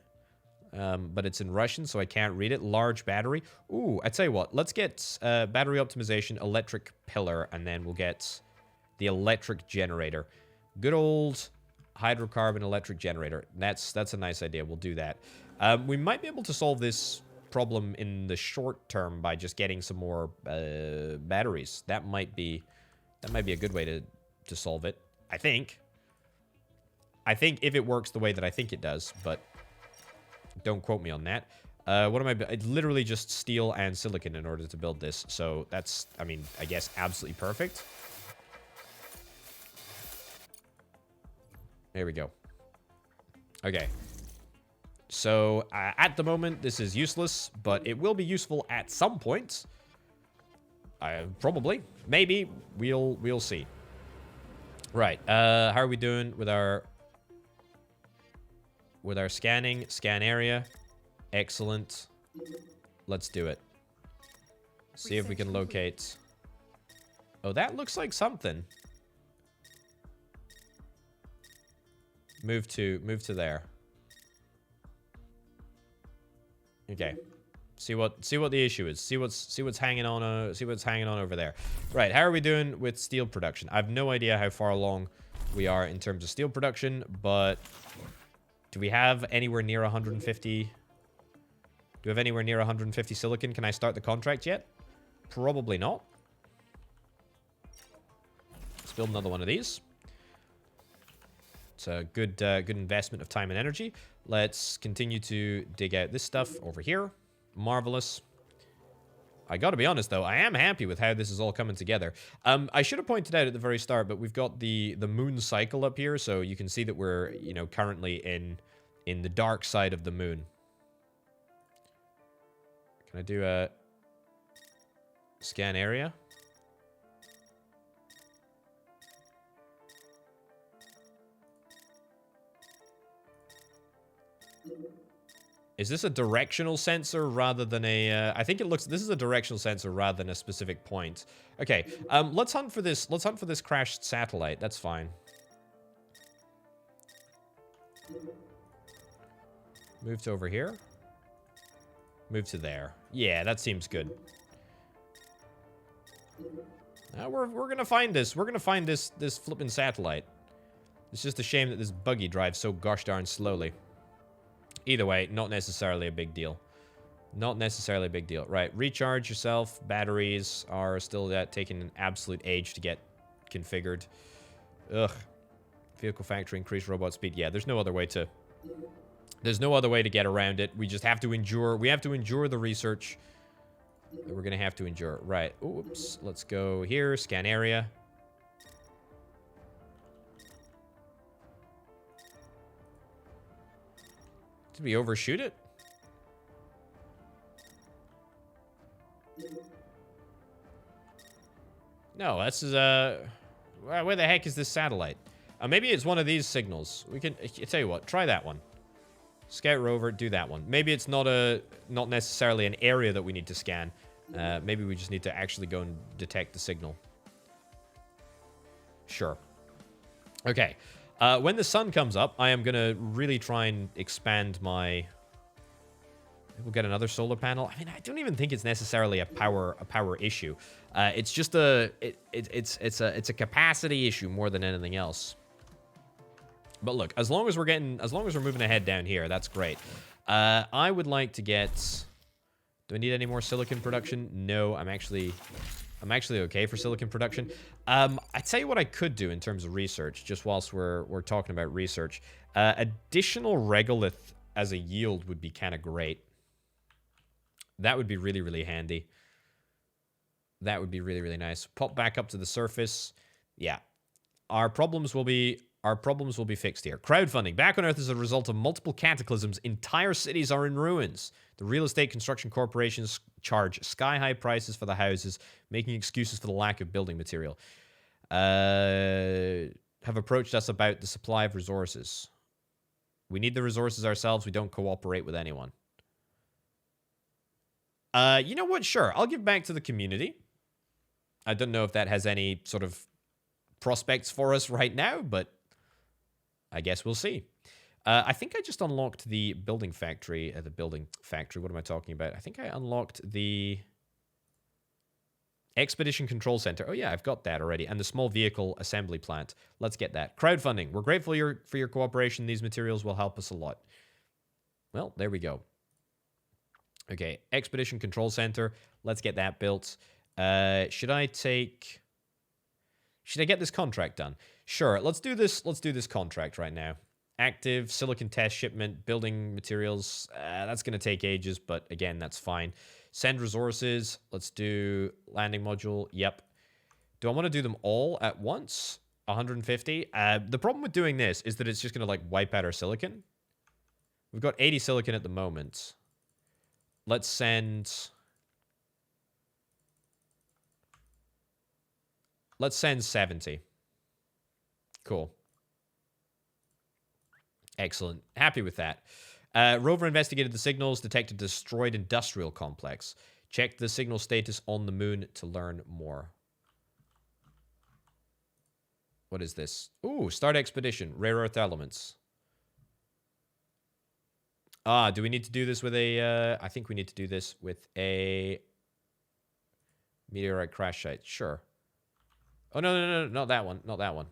but it's in Russian, so I can't read it. Large battery. Ooh, I tell you what, let's get battery optimization, electric pillar, and then we'll get the electric generator. Good old hydrocarbon electric generator. That's a nice idea. We'll do that. We might be able to solve this problem in the short term by just getting some more batteries. That might be a good way to solve it. I think if it works the way that I think it does, but don't quote me on that. What am I... literally just steel and silicon in order to build this. So that's, I mean, I guess absolutely perfect. There we go. Okay. So at the moment, this is useless, but it will be useful at some point. Probably. Maybe. We'll see. Right. How are we doing with our scanning? Scan area. Excellent. Let's do it. See if we can locate. Oh, that looks like something. Move to there. Okay. See what the issue is. See what's hanging on over there. Right, how are we doing with steel production? I have no idea how far along we are in terms of steel production, but do we have anywhere near 150? Do we have anywhere near 150 silicon? Can I start the contract yet? Probably not. Let's build another one of these. It's a good investment of time and energy. Let's continue to dig out this stuff over here. Marvelous. I gotta be honest, though, I am happy with how this is all coming together. I should have pointed out at the very start, but we've got the moon cycle up here, so you can see that we're, you know, currently in the dark side of the moon. Can I do a scan area? Is this a directional sensor rather than a... I think it looks... This is a directional sensor rather than a specific point. Okay, let's hunt for this. Let's hunt for this crashed satellite. That's fine. Move to over here. Move to there. Yeah, that seems good. We're gonna find this. We're gonna find this flipping satellite. It's just a shame that this buggy drives so gosh darn slowly. Either way, not necessarily a big deal. Not necessarily a big deal. Right, recharge yourself. Batteries are still taking an absolute age to get configured. Ugh. Vehicle factory, increase robot speed. Yeah, there's no other way to... There's no other way to get around it. We just have to endure... We have to endure the research that we're going to have to endure. Right. Oops. Let's go here. Scan area. Did we overshoot it? No, this is where the heck is this satellite? Maybe it's one of these signals. We can... I tell you what, try that one. Scout rover, do that one. Maybe it's not necessarily an area that we need to scan. Maybe we just need to actually go and detect the signal. Sure. Okay. When the sun comes up, I am going to really try and expand my... We'll get another solar panel. I mean, I don't even think it's necessarily a power issue. It's just it's a capacity issue more than anything else. But look, as long as we're moving ahead down here, that's great. I would like to get... Do I need any more silicon production? No, I'm actually okay for silicon production. I tell you what I could do in terms of research, just whilst we're talking about research. Additional regolith as a yield would be kind of great. That would be really, really handy. That would be really, really nice. Pop back up to the surface. Yeah. Our problems will be fixed here. Crowdfunding. Back on Earth as a result of multiple cataclysms, entire cities are in ruins. The real estate construction corporations charge sky-high prices for the houses, making excuses for the lack of building material. Have approached us about the supply of resources. We need the resources ourselves. We don't cooperate with anyone. You know what? Sure. I'll give back to the community. I don't know if that has any sort of prospects for us right now, but I guess we'll see. I think I just unlocked the building factory. What am I talking about? I think I unlocked the Expedition Control Center. Oh, yeah, I've got that already. And the small vehicle assembly plant. Let's get that. Crowdfunding. We're grateful for your cooperation. These materials will help us a lot. Well, there we go. Okay, Expedition Control Center. Let's get that built. Should I get this contract done? Sure, let's do this contract right now. Active, silicon test shipment, building materials. That's going to take ages, but again, that's fine. Send resources. Let's do landing module. Yep. Do I want to do them all at once? 150? The problem with doing this is that it's just going to, like, wipe out our silicon. We've got 80 silicon at the moment. Let's send 70. Cool. Excellent. Happy with that. Rover investigated the signals, detected a destroyed industrial complex. Checked the signal status on the moon to learn more. What is this? Ooh, start expedition. Rare earth elements. Do we need to do this with a... I think we need to do this with a meteorite crash site. Sure. Oh, no, not that one. Not that one.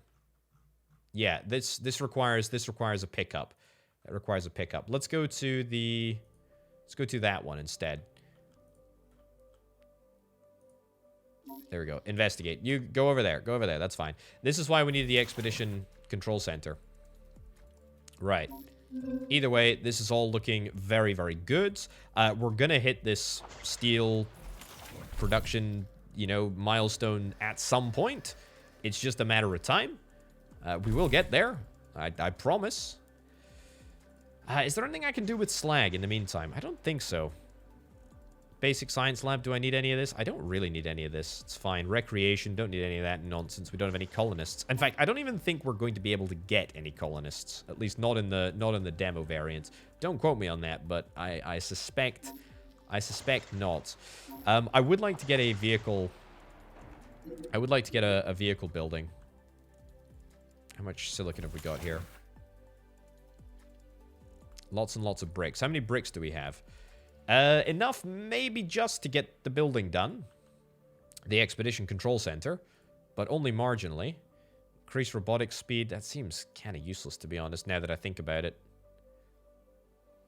Yeah, this requires a pickup. It requires a pickup. Let's go to that one instead. There we go. Investigate. You go over there. Go over there. That's fine. This is why we need the Expedition Control Center. Right. Either way, this is all looking very, very good. We're going to hit this steel production, milestone at some point. It's just a matter of time. We will get there. I promise. Is there anything I can do with slag in the meantime? I don't think so. Basic science lab, do I need any of this? I don't really need any of this. It's fine. Recreation, don't need any of that nonsense. We don't have any colonists. In fact, I don't even think we're going to be able to get any colonists. At least not in the demo variant. Don't quote me on that, but I suspect not. I would like to get a vehicle. I would like to get a vehicle building. How much silicon have we got here? Lots and lots of bricks. How many bricks do we have? Enough maybe just to get the building done. The Expedition Control Center. But only marginally. Increase robotic speed. That seems kind of useless, to be honest, now that I think about it.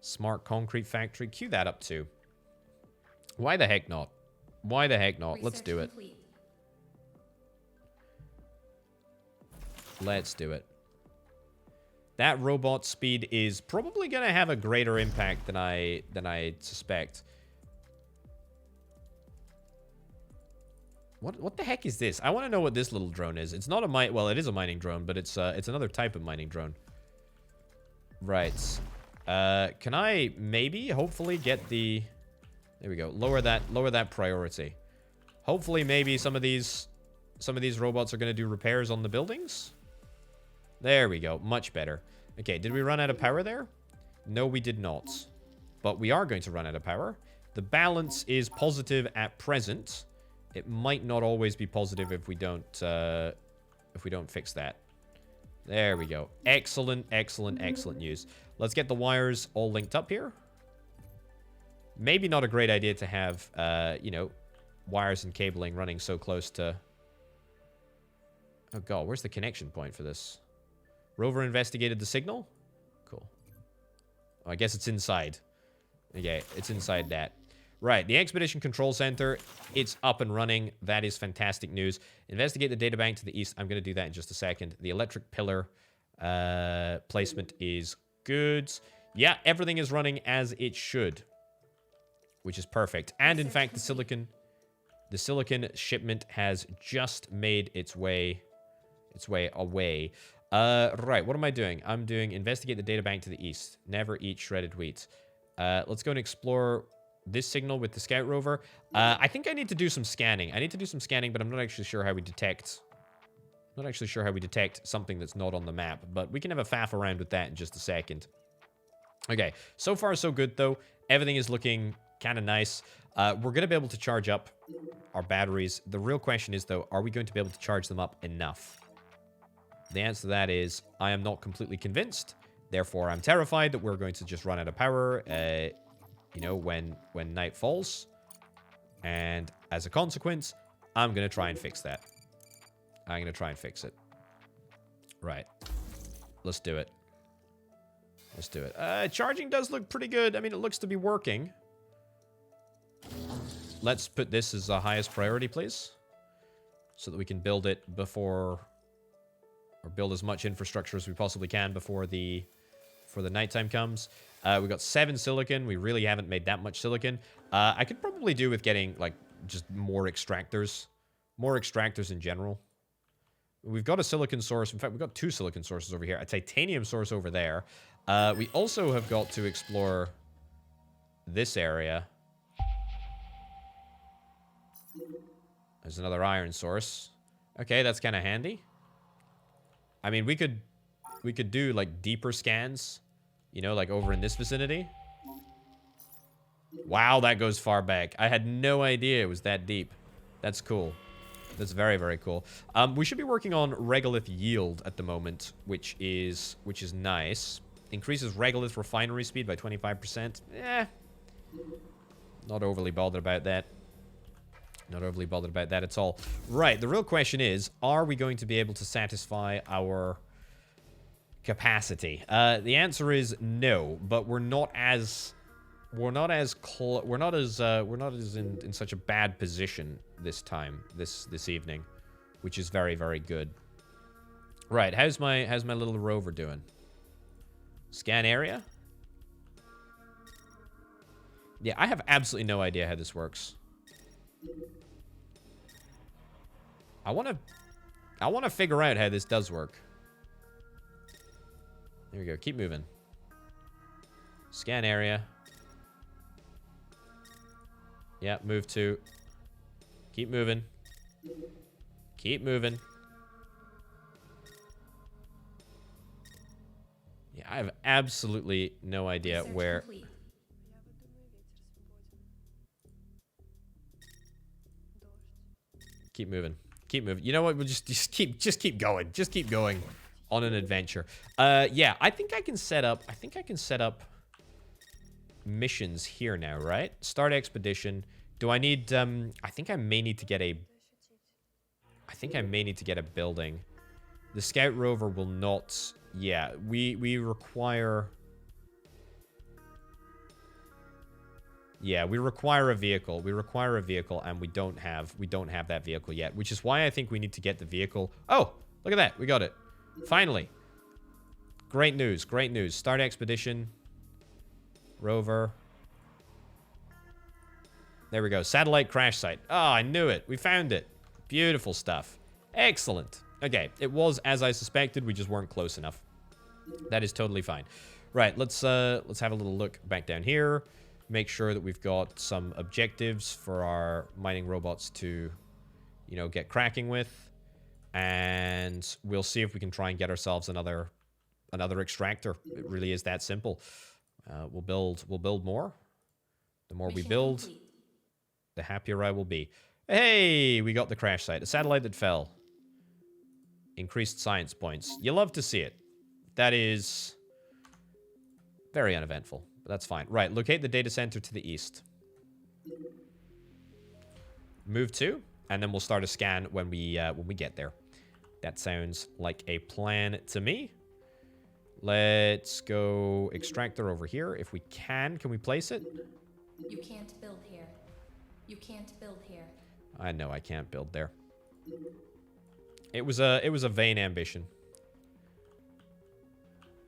Smart concrete factory. Queue that up too. Why the heck not? Why the heck not? Let's do it. Complete. Let's do it. That robot speed is probably going to have a greater impact than I suspect. What the heck is this? I want to know what this little drone is. It's not a mine. Well, it is a mining drone, but it's another type of mining drone. Right. Can I maybe, hopefully, get the... There we go. Lower that priority. Hopefully, maybe some of these robots are going to do repairs on the buildings. There we go. Much better. Okay, did we run out of power there? No, we did not. But we are going to run out of power. The balance is positive at present. It might not always be positive if we don't fix that. There we go. Excellent, excellent, excellent news. Let's get the wires all linked up here. Maybe not a great idea to have, you know, wires and cabling running so close to... Oh god, where's the connection point for this? Rover investigated the signal? Cool. Oh, I guess it's inside. Okay, it's inside that. Right, the Expedition Control Center, it's up and running. That is fantastic news. Investigate the data bank to the east. I'm going to do that in just a second. The electric pillar placement is good. Yeah, everything is running as it should, which is perfect. And in fact, the silicon shipment has just made its way away. Right, what am I doing? I'm doing investigate the data bank to the east. Never eat shredded wheat. Let's go and explore this signal with the scout rover. I think I need to do some scanning. But I'm not actually sure how we detect... something that's not on the map. But we can have a faff around with that in just a second. Okay, so far so good though. Everything is looking kind of nice. We're going to be able to charge up our batteries. The real question is though, are we going to be able to charge them up enough? The answer to that is, I am not completely convinced. Therefore, I'm terrified that we're going to just run out of power, you know, when night falls. And as a consequence, I'm going to try and fix that. I'm going to try and fix it. Right. Let's do it. Let's do it. Charging does look pretty good. I mean, it looks to be working. Let's put this as the highest priority, please. So that we can build it before... Or build as much infrastructure as we possibly can before the nighttime comes. We got 7 silicon. We really haven't made that much silicon. I could probably do with getting, like, just more extractors. More extractors in general. We've got a silicon source. In fact, we've got 2 silicon sources over here. A titanium source over there. We also have got to explore this area. There's another iron source. Okay, that's kind of handy. I mean, we could do, like, deeper scans, you know, like over in this vicinity. Wow, that goes far back. I had no idea it was that deep. That's cool. That's very, very cool. We should be working on regolith yield at the moment, which is nice. Increases regolith refinery speed by 25%. Not overly bothered about that. Not overly bothered about that at all. Right, the real question is, are we going to be able to satisfy our capacity? The answer is no, but we're not as in such a bad position this time, this evening, which is very, very good. Right, how's my little rover doing? Scan area? Yeah, I have absolutely no idea how this works. I want to figure out how this does work. There we go. Keep moving. Scan area. Yeah, move to. Keep moving. Keep moving. Yeah, I have absolutely no idea where... Complete. Keep moving. Keep moving. You know what? We'll just keep going. Just keep going on an adventure. Yeah, I think I can set up missions here now, right? Start expedition. Do I need, I think I may need to get a... I think I may need to get a building. The scout rover will not... Yeah, we require... Yeah, we require a vehicle. We require a vehicle, and we don't have that vehicle yet, which is why I think we need to get the vehicle. Oh, look at that. We got it. Finally. Great news. Great news. Start expedition. Rover. There we go. Satellite crash site. Oh, I knew it. We found it. Beautiful stuff. Excellent. Okay, it was as I suspected. We just weren't close enough. That is totally fine. Right, let's have a little look back down here. Make sure that we've got some objectives for our mining robots to, you know, get cracking with. And we'll see if we can try and get ourselves another extractor. It really is that simple. We'll build more. The more we build, complete. the happier I will be. Hey, we got the crash site. A satellite that fell. Increased science points. You love to see it. That is very uneventful, but that's fine. Right, locate the data center to the east. Move to, and then we'll start a scan when we get there. That sounds like a plan to me. Let's go extractor over here. If we can we place it? You can't build here. You can't build here. I know I can't build there. It was a vain ambition.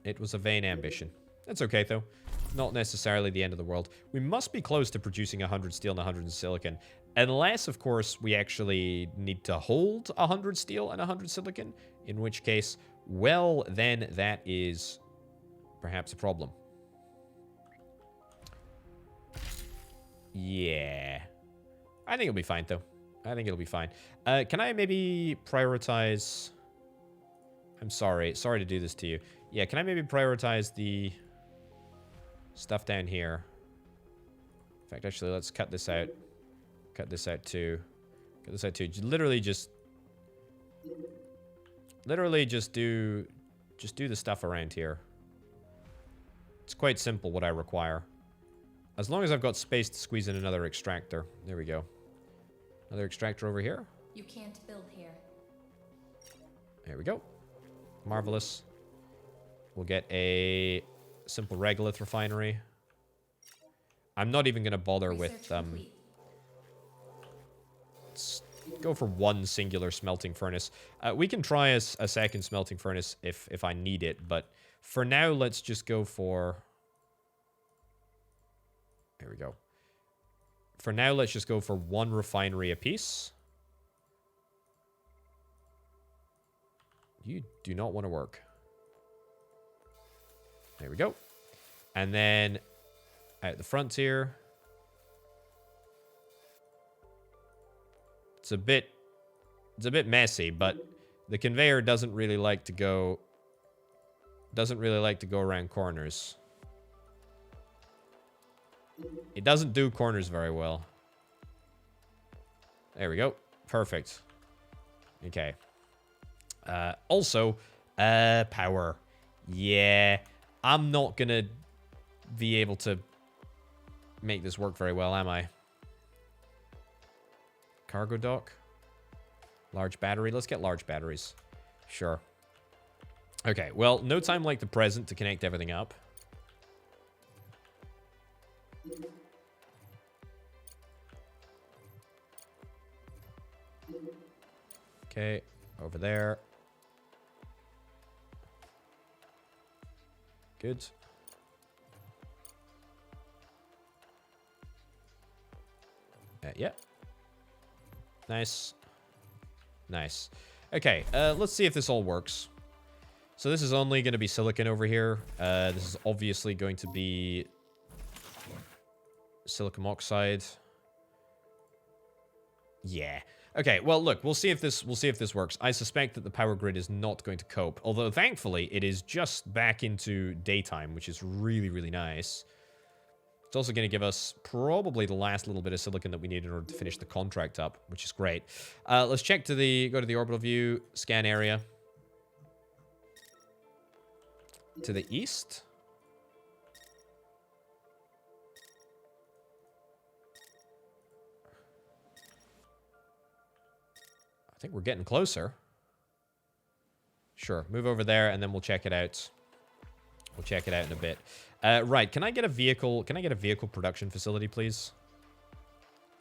It was a vain ambition. That's okay, though. Not necessarily the end of the world. We must be close to producing 100 steel and 100 silicon. Unless, of course, we actually need to hold 100 steel and 100 silicon. In which case, well, then that is perhaps a problem. Yeah. I think it'll be fine, though. I think it'll be fine. Can I maybe prioritize... I'm sorry. Sorry to do this to you. Yeah, can I maybe prioritize the stuff down here? In fact, actually, let's cut this out. Cut this out, too. Cut this out, too. Literally just do the stuff around here. It's quite simple what I require. As long as I've got space to squeeze in another extractor. There we go. Another extractor over here. You can't build here. There we go. Marvelous. We'll get a simple regolith refinery. I'm not even going to bother with... let's go for one singular smelting furnace. We can try a second smelting furnace if I need it, but for now, let's just go for... There we go. For now, let's just go for one refinery apiece. You do not want to work. There we go. And then out the front here. It's a bit messy, but the conveyor doesn't really like to go around corners. It doesn't do corners very well. There we go. Perfect. Okay. Also, power. Yeah. I'm not gonna be able to make this work very well, am I? Cargo dock. Large battery. Let's get large batteries. Sure. Okay, well, no time like the present to connect everything up. Okay, over there. Good. Yeah. Nice. Nice. Okay, let's see if this all works. So this is only going to be silicon over here. This is obviously going to be silicon oxide. Yeah. Okay, well, look, we'll see if this works. I suspect that the power grid is not going to cope. Although, thankfully, it is just back into daytime, which is really, really nice. It's also going to give us probably the last little bit of silicon that we need in order to finish the contract up, which is great. Let's go to the orbital view, scan area. To the east. think we're getting closer. Sure, move over there, and then we'll check it out. We'll check it out in a bit. Right, can I get a vehicle? Can I get a vehicle production facility, please?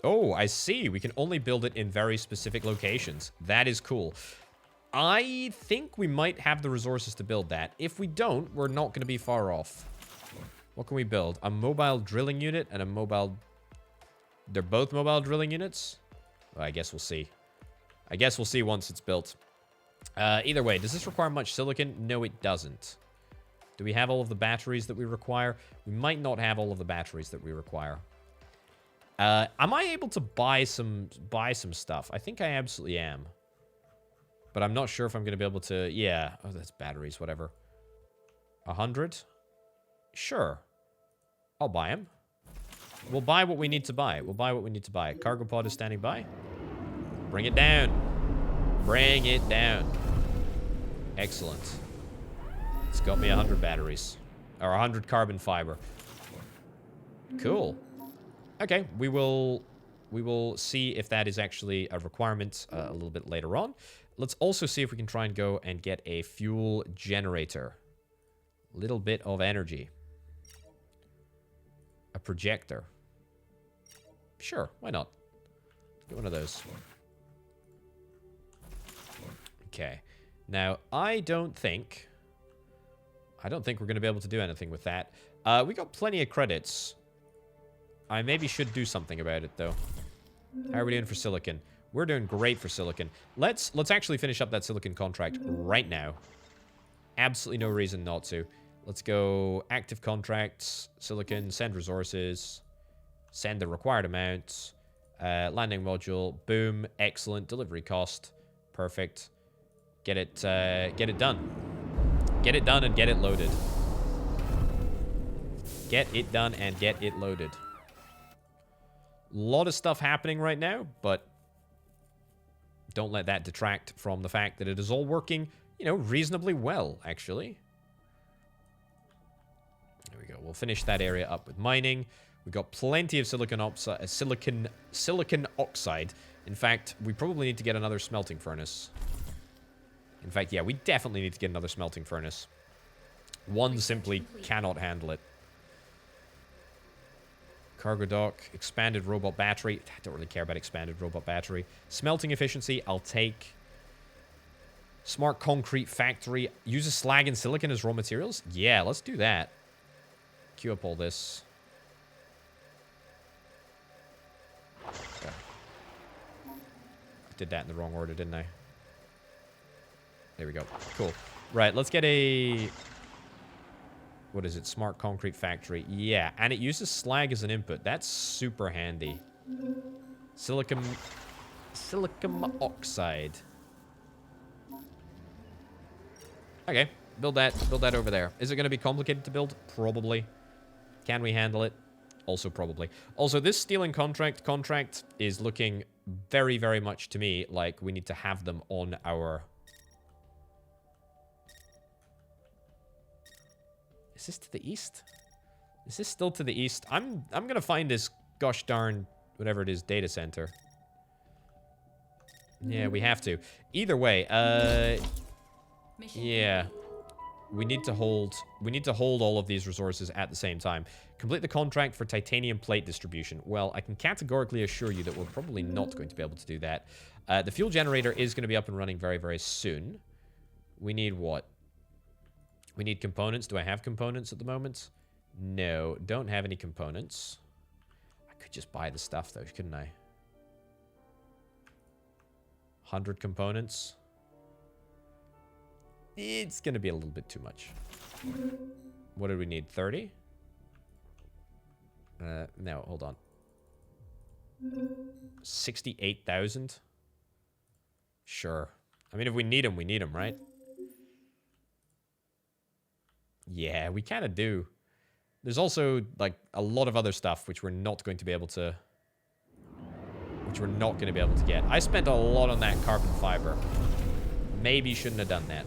Oh, I see. We can only build it in very specific locations. That is cool. I think we might have the resources to build that. If we don't, we're not going to be far off. What can we build? A mobile drilling unit and a mobile... They're both mobile drilling units? Well, I guess we'll see. I guess we'll see once it's built. Either way, does this require much silicon? No, it doesn't. Do we have all of the batteries that we require? We might not have all of the batteries that we require. Am I able to buy some stuff? I think I absolutely am. But I'm not sure if I'm going to be able to... Yeah. Oh, that's batteries, whatever. 100? Sure. I'll buy them. We'll buy what we need to buy. We'll buy what we need to buy. Cargo pod is standing by. Bring it down. Bring it down. Excellent. It's got me 100 batteries. Or 100 carbon fiber. Cool. Okay, we will see if that is actually a requirement a little bit later on. Let's also see if we can try and go and get a fuel generator. Little bit of energy. A projector. Sure, why not? Get one of those. Okay. Now, I don't think we're going to be able to do anything with that. We got plenty of credits. I maybe should do something about it, though. How are we doing for silicon? We're doing great for silicon. Let's actually finish up that silicon contract right now. Absolutely no reason not to. Let's go active contracts, silicon, send resources, send the required amount, landing module, boom, excellent, delivery cost, perfect. Get it done. Get it done and get it loaded. Get it done and get it loaded. Lot of stuff happening right now, but don't let that detract from the fact that it is all working, you know, reasonably well, actually. There we go. We'll finish that area up with mining. We've got plenty of silicon oxide. In fact, we probably need to get another smelting furnace. In fact, yeah, we definitely need to get another smelting furnace. One simply cannot handle it. Cargo dock, expanded robot battery. I don't really care about expanded robot battery. Smelting efficiency, I'll take. Smart concrete factory. Uses slag and silicon as raw materials? Yeah, let's do that. Queue up all this. Okay. I did that in the wrong order, didn't I? There we go. Cool. Right, let's get a... What is it? Smart concrete factory. Yeah, and it uses slag as an input. That's super handy. Silicon oxide. Okay, build that over there. Is it going to be complicated to build? Probably. Can we handle it? Also probably. Also, this stealing contract is looking very, very much to me like we need to have them on our... Is this to the east? Is this still to the east? I'm gonna find this gosh darn whatever it is data center. Yeah, we have to. Either way, yeah. We need to hold all of these resources at the same time. Complete the contract for titanium plate distribution. Well, I can categorically assure you that we're probably not going to be able to do that. The fuel generator is going to be up and running very, very soon. We need what? We need components. Do I have components at the moment? No, don't have any components. I could just buy the stuff, though, couldn't I? 100 components. It's going to be a little bit too much. What did we need? 30? No, hold on. 68,000? Sure. I mean, if we need them, we need them, right? Yeah, we kind of do. There's also, like, a lot of other stuff which we're not going to be able to... get. I spent a lot on that carbon fiber. Maybe shouldn't have done that.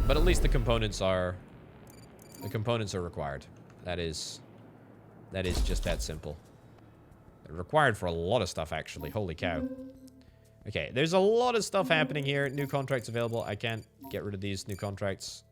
But at least the components are... The components are required. That is just that simple. They're required for a lot of stuff, actually. Holy cow. Okay, there's a lot of stuff happening here. New contracts available. I can't get rid of these new contracts.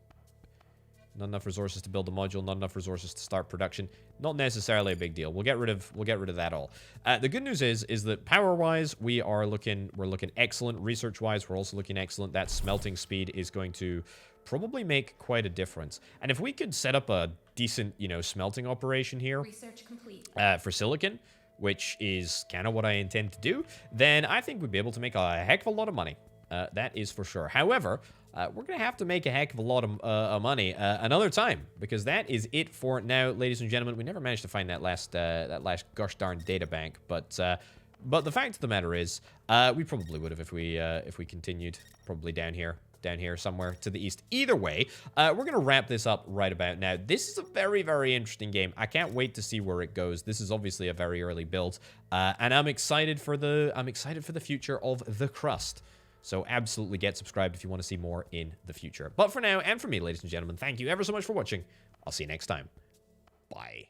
Not enough resources to build a module. Not enough resources to start production. Not necessarily a big deal. We'll get rid of that all. The good news is that power-wise, we're looking excellent. Research-wise, we're also looking excellent. That smelting speed is going to probably make quite a difference. And if we could set up a decent, smelting operation here, Research complete. for silicon, which is kind of what I intend to do, then I think we'd be able to make a heck of a lot of money. That is for sure. However, we're going to have to make a heck of a lot of money another time, because that is it for now, ladies and gentlemen. We never managed to find that last gosh darn data bank, but the fact of the matter is, we probably would have if we continued, probably down here somewhere to the east. Either way, we're going to wrap this up right about now. This is a very, very interesting game. I can't wait to see where it goes. This is obviously a very early build, and I'm excited for the future of the Crust. So absolutely get subscribed if you want to see more in the future. But for now, and for me, ladies and gentlemen, thank you ever so much for watching. I'll see you next time. Bye.